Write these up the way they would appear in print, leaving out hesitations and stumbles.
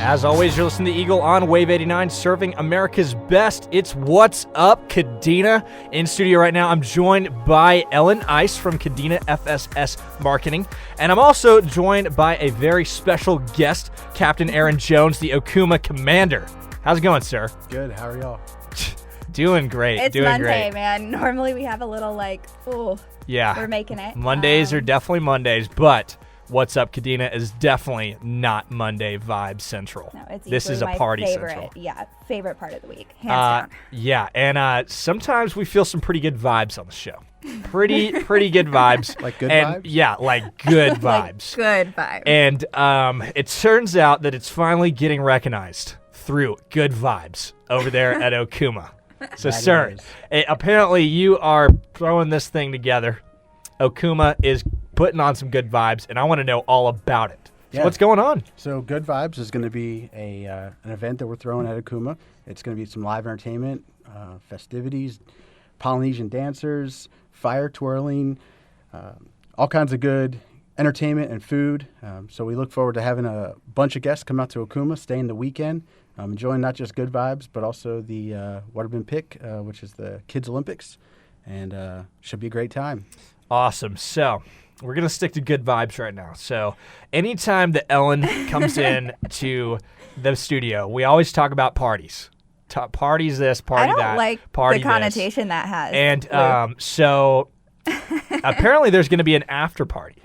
As always, you're listening to Eagle on Wave 89, serving America's best. It's What's Up Kadena. In studio right now, I'm joined by Ellen Ice from Kadena FSS Marketing. And I'm also joined by a very special guest, Captain Aaron Jones, the Okuma Commander. How's it going, sir? Good. How are y'all? Doing great. It's doing Monday, great. Man. Normally we have a little yeah, we're making it. Mondays are definitely Mondays, but What's Up Kadena is definitely not Monday vibe central. No, it's this is a my party favorite, central. Yeah, favorite part of the week, hands down. Yeah, and sometimes we feel some pretty good vibes on the show. Pretty good vibes. Like good and, vibes? Yeah, like good vibes. Good vibes. And it turns out that it's finally getting recognized through good vibes over there at Okuma. So, sir, apparently you are throwing this thing together. Okuma is putting on some good vibes, and I want to know all about it. So what's going on? So Good Vibes is going to be an event that we're throwing at Okuma. It's going to be some live entertainment, festivities, Polynesian dancers, fire twirling, all kinds of good entertainment and food. So we look forward to having a bunch of guests come out to Okuma, staying the weekend, enjoying not just Good Vibes, but also the Waterbend Pick, which is the Kids Olympics, and should be a great time. Awesome. So we're going to stick to good vibes right now. So anytime that Ellen comes in to the studio, we always talk about parties. Parties this, party that, I don't like party the connotation that has. And so apparently there's going to be an after party.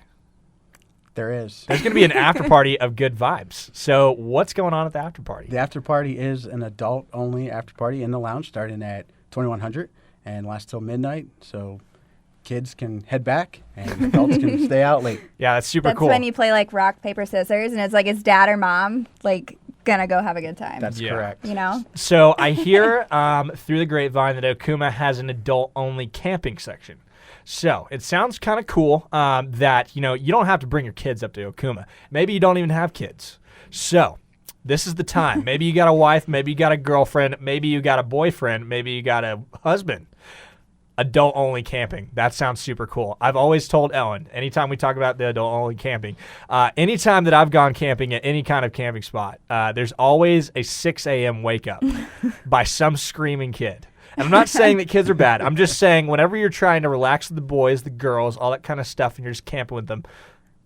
There is. There's going to be an after party of good vibes. So what's going on at the after party? The after party is an adult-only after party in the lounge starting at 2100 and lasts till midnight. So kids can head back and adults can stay out late. Yeah, that's super cool. That's when you play like rock, paper, scissors, and it's like it's dad or mom gonna go have a good time. That's correct. You know? So I hear through the grapevine that Okuma has an adult-only camping section. So it sounds kind of cool that, you don't have to bring your kids up to Okuma. Maybe you don't even have kids. So this is the time. Maybe you got a wife, maybe you got a girlfriend, maybe you got a boyfriend, maybe you got a husband. Adult-only camping. That sounds super cool. I've always told Ellen, anytime we talk about the adult-only camping, anytime that I've gone camping at any kind of camping spot, there's always a 6 a.m. wake-up by some screaming kid. And I'm not saying that kids are bad. I'm just saying whenever you're trying to relax with the boys, the girls, all that kind of stuff, and you're just camping with them,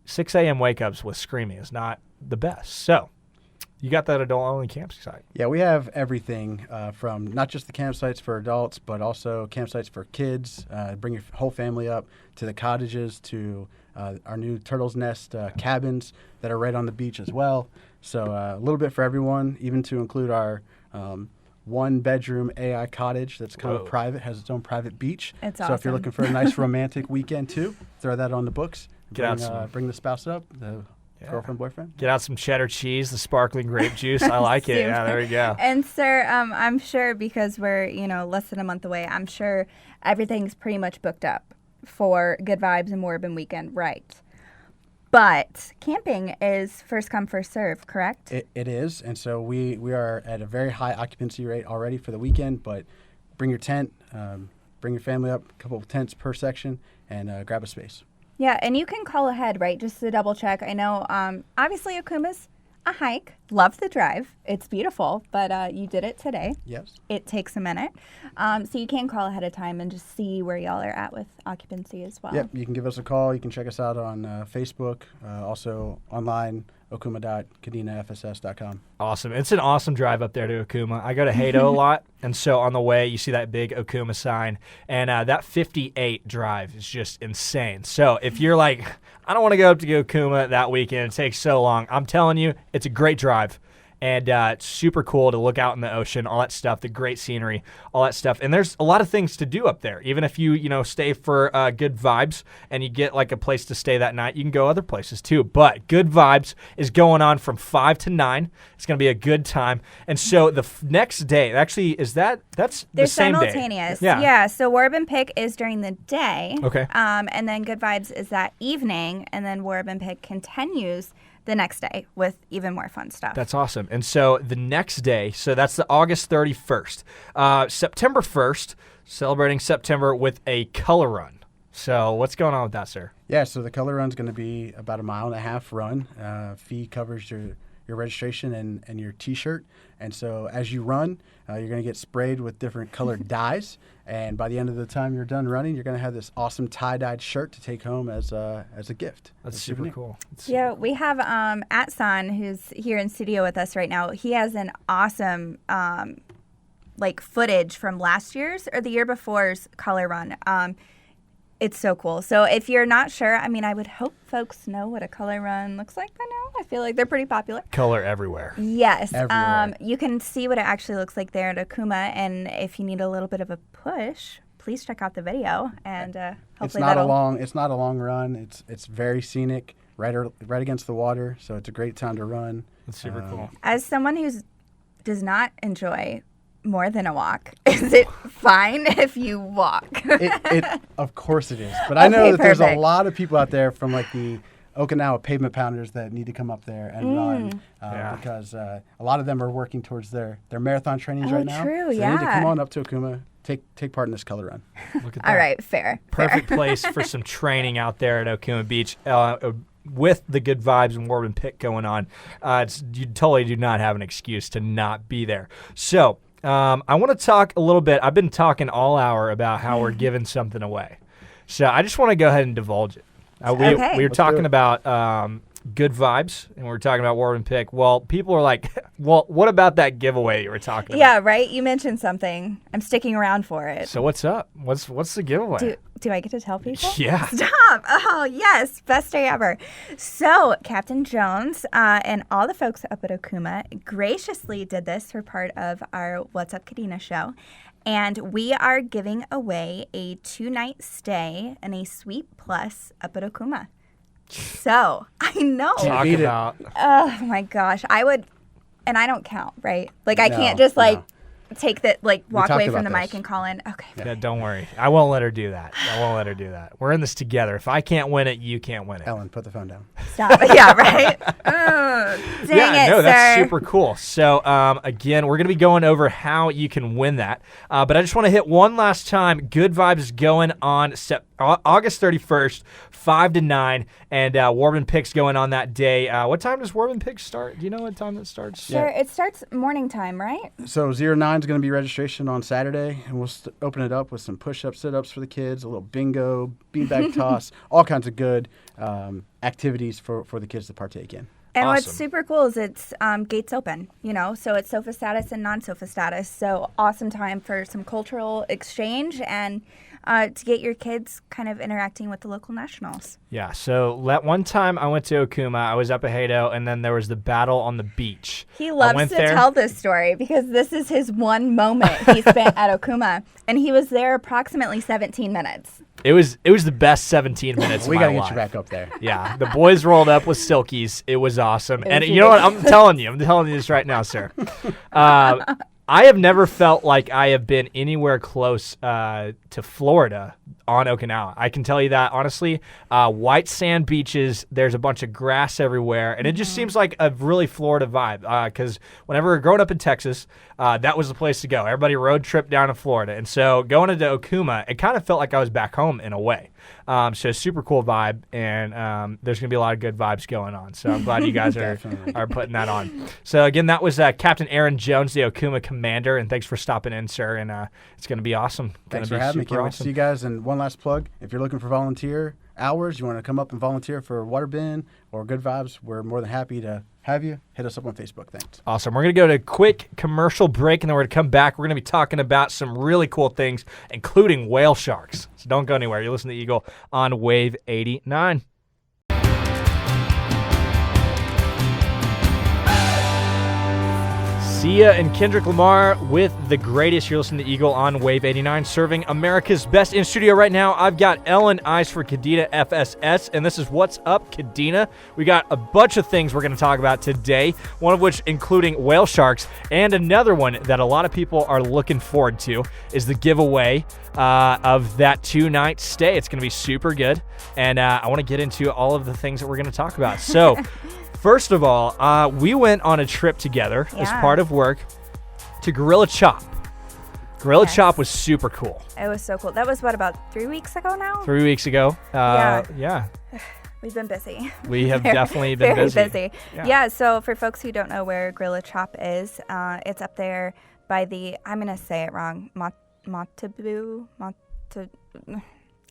6 a.m. wake-ups with screaming is not the best. So you got that adult-only campsite. Yeah, we have everything from not just the campsites for adults, but also campsites for kids. Bring your whole family up to the cottages, to our new Turtle's Nest cabins that are right on the beach as well. So a little bit for everyone, even to include our one-bedroom AI cottage that's kind of private, has its own private beach. It's so awesome. if you're looking for a nice romantic weekend too, throw that on the books. Bring the spouse up, the girlfriend, boyfriend. Get out some cheddar cheese, the sparkling grape juice. I like it. Yeah, there you go. And sir, I'm sure because we're, less than a month away, I'm sure everything's pretty much booked up for Good Vibes and Waterbend weekend, right? But camping is first come, first serve, correct? It is, and so we are at a very high occupancy rate already for the weekend, but bring your tent, bring your family up, a couple of tents per section, and grab a space. Yeah, and you can call ahead, right, just to double check. I know, obviously, Okuma's a hike. Love the drive. It's beautiful, but you did it today. Yes. It takes a minute. So you can call ahead of time and just see where y'all are at with occupancy as well. Yep, you can give us a call. You can check us out on Facebook, also online, okuma.kadenafss.com. Awesome. It's an awesome drive up there to Okuma. I go to Hato a lot, and so on the way, you see that big Okuma sign, and that 58 drive is just insane. So if you're like, I don't want to go up to Okuma that weekend, it takes so long, I'm telling you, it's a great drive. And it's super cool to look out in the ocean, all that stuff, the great scenery, all that stuff. And there's a lot of things to do up there. Even if you stay for good vibes and you get like a place to stay that night, you can go other places too. But Good Vibes is going on from 5 to 9. It's going to be a good time. And so the next day, actually, that's They're the same day. simultaneous. Yeah. So Waterbend Pick is during the day. Okay. And then Good Vibes is that evening, and then Waterbend Pick continues the next day with even more fun stuff. That's awesome. And so the next day, so that's the August 31st. September 1st, celebrating September with a color run. So what's going on with that, sir? Yeah, so the color run's going to be about a 1.5 mile run. Fee covers your registration and your T-shirt. And so as you run, you're going to get sprayed with different colored dyes. And by the end of the time you're done running, you're going to have this awesome tie-dyed shirt to take home as a gift. That's super cool. Yeah, we have at San, who's here in studio with us right now. He has an awesome footage from last year's or the year before's color run. It's so cool. So if you're not sure, I mean, I would hope folks know what a color run looks like by now. I feel like they're pretty popular. Color everywhere. Yes. Everywhere. You can see what it actually looks like there at Okuma. And if you need a little bit of a push, please check out the video. And hopefully it's not a long run. It's very scenic, right against the water. So it's a great time to run. That's super cool. As someone who does not enjoy more than a walk, is it fine if you walk? Of course it is. But I know that there's a perfect. lot of people out there from like the Okinawa pavement pounders that need to come up there and run because a lot of them are working towards their marathon trainings right now. True, so they need to yeah. come on up to Okuma, take part in this color run. Look at that. All right, fair. Perfect place for some training out there at Okuma Beach. With the good vibes and Warben Pick going on, you totally do not have an excuse to not be there. So I want to talk a little bit. I've been talking all hour about how we're giving something away. So I just want to go ahead and divulge it. We were Let's talking do it. about good vibes, and we were talking about Warben Pick. Well, people are like, well, what about that giveaway you were talking about? Yeah, right? You mentioned something. I'm sticking around for it. So what's up? What's the giveaway? Do I get to tell people? Yeah. Stop. Oh, yes. Best day ever. So Captain Jones and all the folks up at Okuma graciously did this for part of our What's Up Kadena show. And we are giving away a 2-night stay and a Suite Plus up at Okuma. So, I know. Talk beat it. about Oh, my gosh. I would, and I don't count, right? Like, I No, can't just, no. take that, walk talked away from about the mic this. and call in. Okay. Yeah, don't worry. I won't let her do that. We're in this together. If I can't win it, you can't win it. Ellen, put the phone down. Stop. Yeah, right? Dang Yeah, it, no, that's sir. super cool. So, again, we're going to be going over how you can win that. But I just want to hit one last time. Good Vibes going on August 31st, 5 to 9, and Warben Picks going on that day. What time does Warben Picks start? Do you know what time that starts? Sure, it starts morning time, right? So 09 is going to be registration on Saturday, and we'll open it up with some push-ups, sit-ups for the kids, a little bingo, beanbag toss, all kinds of good activities for the kids to partake in. And what's Awesome. super cool is it's gates open, so it's sofa status and non-sofa status. So awesome time for some cultural exchange and to get your kids kind of interacting with the local nationals. Yeah, so one time I went to Okuma, I was up at Heido, and then there was the battle on the beach. He I loves went to there. tell this story because this is his one moment he spent at Okuma, and he was there approximately 17 minutes. It was the best 17 minutes We of got my to get life. you back up there. Yeah, the boys rolled up with silkies. It was awesome. It And was you know what? I'm ridiculous. telling you this right now, sir. I have never felt like I have been anywhere close to Florida on Okinawa. I can tell you that, honestly. White sand beaches, there's a bunch of grass everywhere, and it just seems like a really Florida vibe. Because whenever we were growing up in Texas, that was the place to go. Everybody road trip down to Florida. And so going into Okuma, it kind of felt like I was back home in a way. So super cool vibe, and there's going to be a lot of good vibes going on. So I'm glad you guys are putting that on. So again, that was Captain Aaron Jones, the Okuma commander, and thanks for stopping in, sir. And it's going to be awesome. Thanks Gonna for be having me. super Can't wait to awesome. see you guys. And one last plug, if you're looking for volunteer hours, you want to come up and volunteer for Water Bin or Good Vibes, we're more than happy to have you. Hit us up on Facebook. Thanks. Awesome. We're going to go to a quick commercial break, and then we're going to come back. We're going to be talking about some really cool things, including whale sharks. So don't go anywhere. You're listening to Eagle on Wave 89. Sia and Kendrick Lamar with The Greatest. You're listening to Eagle on Wave 89, serving America's best. In studio right now, I've got Ellen Ice for Kadena FSS, and this is What's Up Kadena. We got a bunch of things we're going to talk about today, one of which including whale sharks, and another one that a lot of people are looking forward to is the giveaway of that 2-night stay. It's going to be super good, and I want to get into all of the things that we're going to talk about. So first of all, we went on a trip together as Yeah. part of work to Gorilla Chop. Gorilla Yes. Chop was super cool. It was so cool. That was, about 3 weeks ago now? 3 weeks ago. Yeah. Yeah. We've been busy. We have definitely been very busy. Yeah, so for folks who don't know where Gorilla Chop is, it's up there by the, I'm going to say it wrong,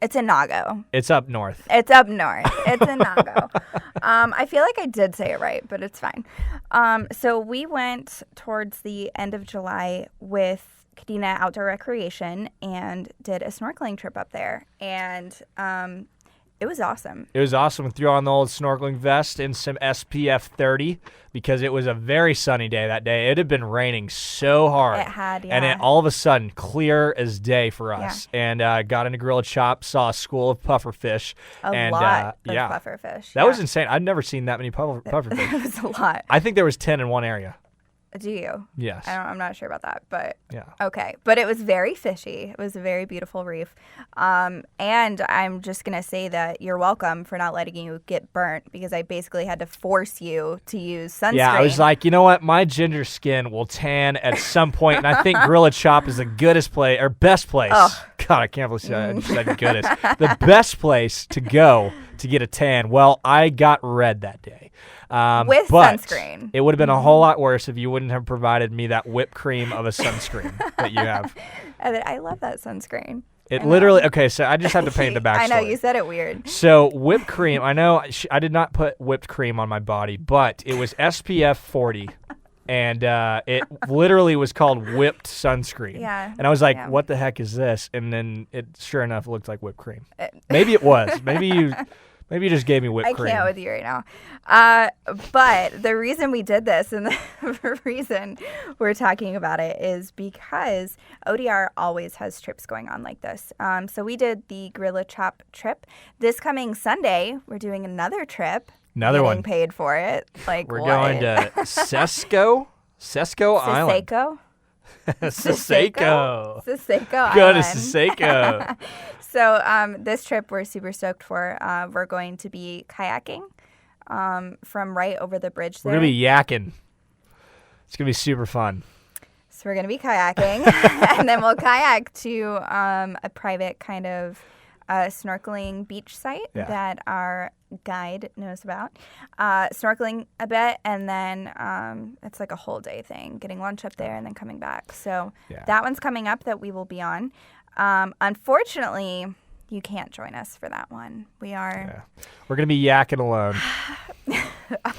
it's in Nago. It's up north. It's up north. It's in Nago. I feel like I did say it right, but it's fine. So we went towards the end of July with Kadena Outdoor Recreation and did a snorkeling trip up there. And it was awesome. It was awesome. We threw on the old snorkeling vest and some SPF 30 because it was a very sunny day that day. It had been raining so hard. It had, yeah. And then all of a sudden, clear as day for us. Yeah. And got into Gorilla Chop, saw a school of pufferfish. A lot of pufferfish. That was insane. I'd never seen that many pufferfish. It was a lot. I think there was 10 in one area. Do you? Yes. I'm not sure about that, but yeah. Okay. But it was very fishy. It was a very beautiful reef. And I'm just going to say that you're welcome for not letting you get burnt because I basically had to force you to use sunscreen. Yeah, I was like, you know what? My ginger skin will tan at some point, and I think Gorilla Chop is the best place. Oh. God, I can't believe I said goodest. The best place to go to get a tan. Well, I got red that day. With but sunscreen. It would have been a whole lot worse if you wouldn't have provided me that whipped cream of a sunscreen that you have. I love that sunscreen. It literally, okay, so I just have to paint the backstory. I know, you said it weird. So whipped cream, I know I did not put whipped cream on my body, but it was SPF 40. And it literally was called whipped sunscreen. Yeah. And I was like, what the heck is this? And then it, sure enough, looked like whipped cream. Maybe it was. Maybe you just gave me whipped cream. I can't with you right now. But the reason we did this and the reason we're talking about it is because ODR always has trips going on like this. So we did the Gorilla Chop trip. This coming Sunday, we're doing another trip. Another one. Getting paid for it. Like we're what? going to Sesco Island. Sisseco Island. Go to Sisseco. So this trip we're super stoked for. We're going to be kayaking from right over the bridge there. We're going to be yakking. It's going to be super fun. So we're going to be kayaking, and then we'll kayak to a private kind of snorkeling beach site that our guide knows about. Snorkeling a bit, and then it's like a whole day thing, getting lunch up there and then coming back. So that one's coming up that we will be on. Unfortunately, you can't join us for that one. We are... Yeah. We're going to be yakking alone.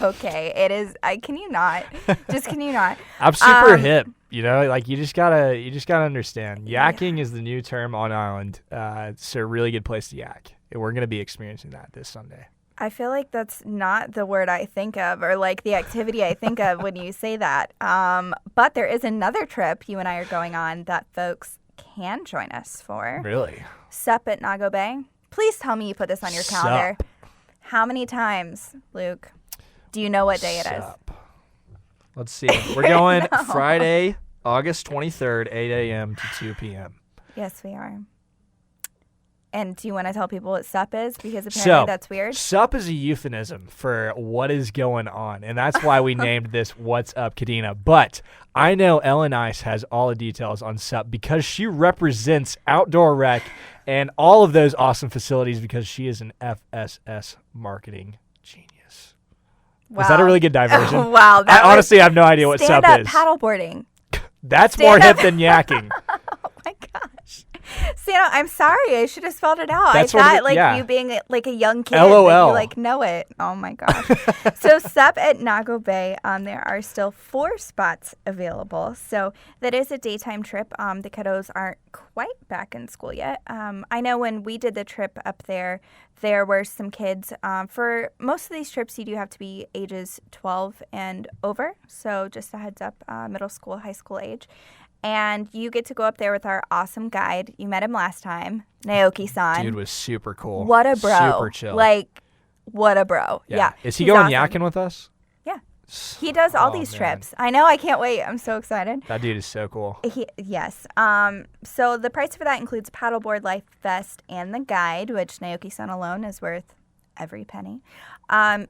Okay, it is... can you not? Can you not? I'm super hip. You know, like you just gotta understand. Yakking is the new term on island. It's a really good place to yak. And we're gonna be experiencing that this Sunday. I feel like that's not the word I think of or like the activity I think of when you say that. But there is another trip you and I are going on that folks can join us for. Really? Sup at Nago Bay. Please tell me you put this on your calendar. Sup. How many times, Luke? Do you know what day it is? Let's see. We're going Friday, August 23rd, 8 a.m. to 2 p.m. Yes, we are. And do you want to tell people what SUP is? Because apparently that's weird. SUP is a euphemism for what is going on. And that's why we named this What's Up Kadena. But I know Ellen Ice has all the details on SUP because she represents Outdoor Rec and all of those awesome facilities because she is an FSS marketing genius. Wow. Was that a really good diversion? Wow. I honestly have no idea what SUP is. Paddleboarding. That's more hip than yakking. Oh my gosh. Santa, I'm sorry. I should have spelled it out. That's I thought you being like a young kid, LOL. you like know it. Oh my gosh. So SUP at Nago Bay, there are still 4 spots available. So that is a daytime trip. The kiddos aren't quite back in school yet. I know when we did the trip up there were some kids. For most of these trips, you do have to be ages 12 and over. So just a heads up, middle school, high school age. And you get to go up there with our awesome guide. You met him last time, Naoki-san. Dude was super cool. What a bro. Super chill. Like, what a bro. Yeah. Is he going yakking with us? Yeah. He does all these trips. I know. I can't wait. I'm so excited. That dude is so cool. Yes. So the price for that includes paddleboard, life vest, and the guide, which Naoki-san alone is worth every penny.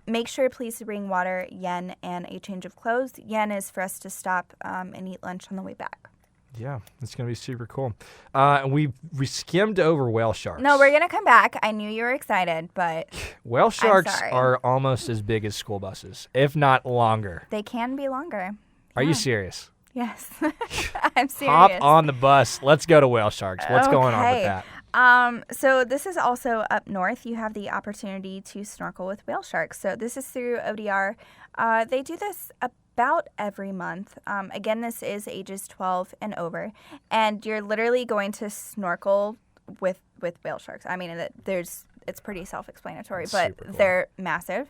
Make sure please to bring water, yen, and a change of clothes. Yen is for us to stop and eat lunch on the way back. Yeah, it's going to be super cool. And we skimmed over whale sharks. No, we're going to come back. I knew you were excited, but whale sharks sorry. are almost as big as school buses, if not longer. They can be longer. Are you serious? Yes. I'm serious. Hop on the bus. Let's go to whale sharks. What's going on with that? So this is also up north. You have the opportunity to snorkel with whale sharks. So this is through ODR. They do this about every month. Again, this is ages 12 and over. And you're literally going to snorkel with whale sharks. I mean, it's pretty self-explanatory, but super cool. They're massive.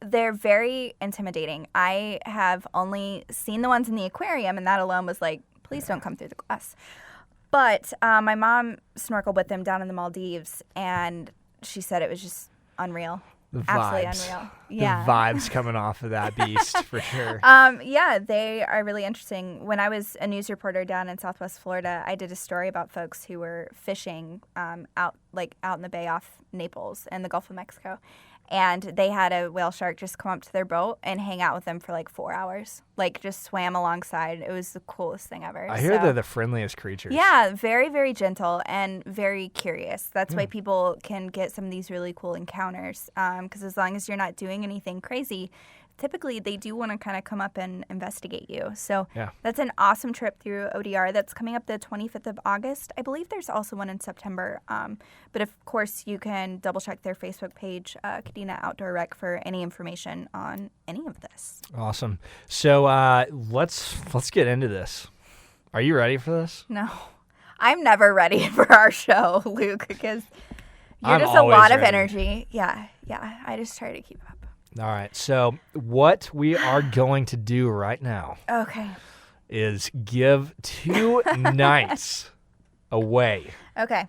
They're very intimidating. I have only seen the ones in the aquarium, and that alone was like, please don't come through the glass. But my mom snorkeled with them down in the Maldives, and she said it was just unreal. The Absolutely vibes. unreal. Yeah. The vibes coming off of that beast, for sure. Yeah, they are really interesting. When I was a news reporter down in Southwest Florida, I did a story about folks who were fishing out in the bay off Naples and the Gulf of Mexico. And they had a whale shark just come up to their boat and hang out with them for like 4 hours. Like, just swam alongside. It was the coolest thing ever. I hear they're the friendliest creatures. Yeah, very, very gentle and very curious. That's why people can get some of these really cool encounters. Because as long as you're not doing anything crazy, typically they do want to kind of come up and investigate you. So that's an awesome trip through ODR. That's coming up the 25th of August. I believe there's also one in September. But of course, you can double check their Facebook page, Kadena Outdoor Rec, for any information on any of this. Awesome. So let's get into this. Are you ready for this? No, I'm never ready for our show, Luke, because you're I'm just a always lot of ready. energy. Yeah. I just try to keep up. All right. So what we are going to do right now Okay. is give 2 nights away. Okay.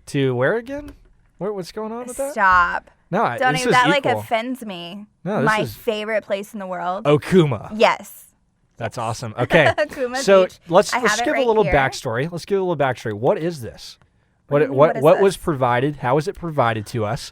To where again? What's going on with that? Stop. No, Don't this even, is that like equal. offends me. No, this My is- favorite place in the world. Okuma. Yes. That's awesome. Okay. Okuma So Beach. let's I have it give right a little here. backstory. Let's give a little backstory. What is this? What do you mean, What what is was this? provided? How was it provided to us?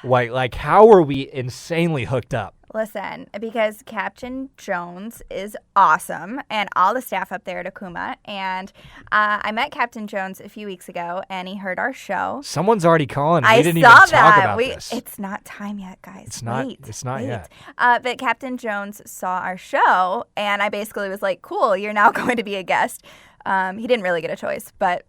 like how were we insanely hooked up? Listen, because Captain Jones is awesome and all the staff up there at Okuma. And I met Captain Jones a few weeks ago and he heard our show. Someone's already calling. I We didn't saw even talk that. about this. It's not time yet, guys. It's not- Wait, it's not wait. yet. But Captain Jones saw our show, and I basically was like, "Cool, you're now going to be a guest." He didn't really get a choice, but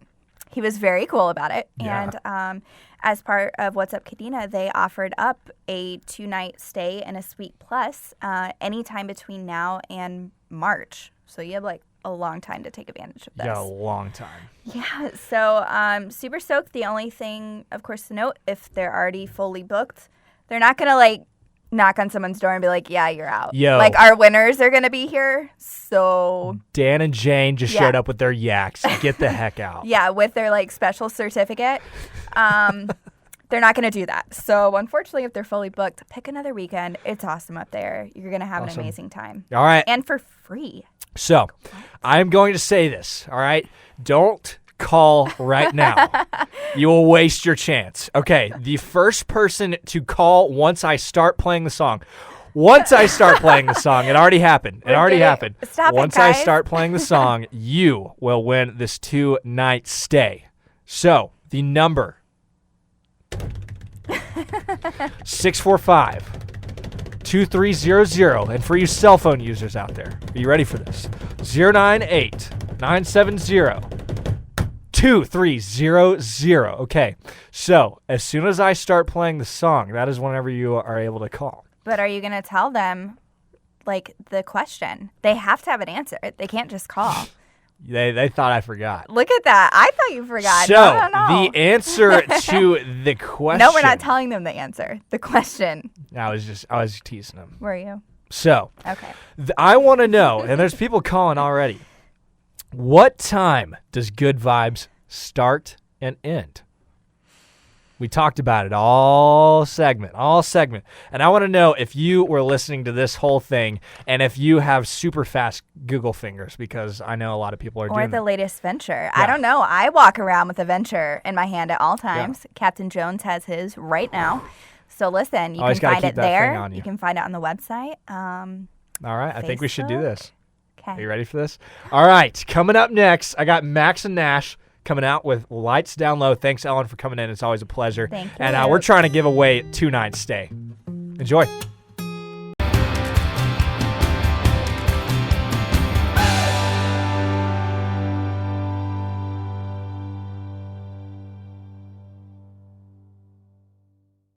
he was very cool about it. Yeah. And as part of What's Up Kadena, they offered up a 2-night stay and a Suite Plus anytime between now and March. So you have like a long time to take advantage of this. Yeah, a long time. Yeah, so super stoked. The only thing, of course, to note, if they're already fully booked, they're not going to like knock on someone's door and be like, yeah, you're out. Yo. Like our winners are going to be here. So Dan and Jane just Yeah. showed up with their yaks. Get the heck out. yeah, with their like special certificate, they're not going to do that. So unfortunately, if they're fully booked, pick another weekend. It's awesome up there. You're going to have Awesome. an amazing time. All right. And for free. So, I'm going to say this, all right? Don't call right now. You will waste your chance. Okay, the first person to call once I start playing the song. Once I start playing the song, it already happened. It already happened. Stop it, Once I guys. start playing the song, you will win this 2-night stay. So, the number 645-2300. And for you cell phone users out there, are you ready for this? 098-970-2300. Okay, so as soon as I start playing the song, that is whenever you are able to call. But are you going to tell them, like, the question? They have to have an answer. They can't just call. They thought I forgot. Look at that. I thought you forgot. So, No. the answer to the question. No, we're not telling them the answer. The question. I was teasing them. Were you? So, Okay. I want to know, and there's people calling already, what time does Good Vibes start and end? We talked about it all segment. And I want to know if you were listening to this whole thing and if you have super fast Google fingers, because I know a lot of people are Or doing the that. latest venture. Yeah. I don't know. I walk around with a venture in my hand at all times. Captain Jones has his right now. So listen, you Always can gotta find keep it that thing there. on you. You can find it on the website. All right, I think we should do Facebook. this. Are you ready for this? All right, coming up next, I got Max and Nash coming out with Lights Down Low. Thanks, Ellen, for coming in. It's always a pleasure. Thank you. And we're trying to give away 2 nights stay. Enjoy.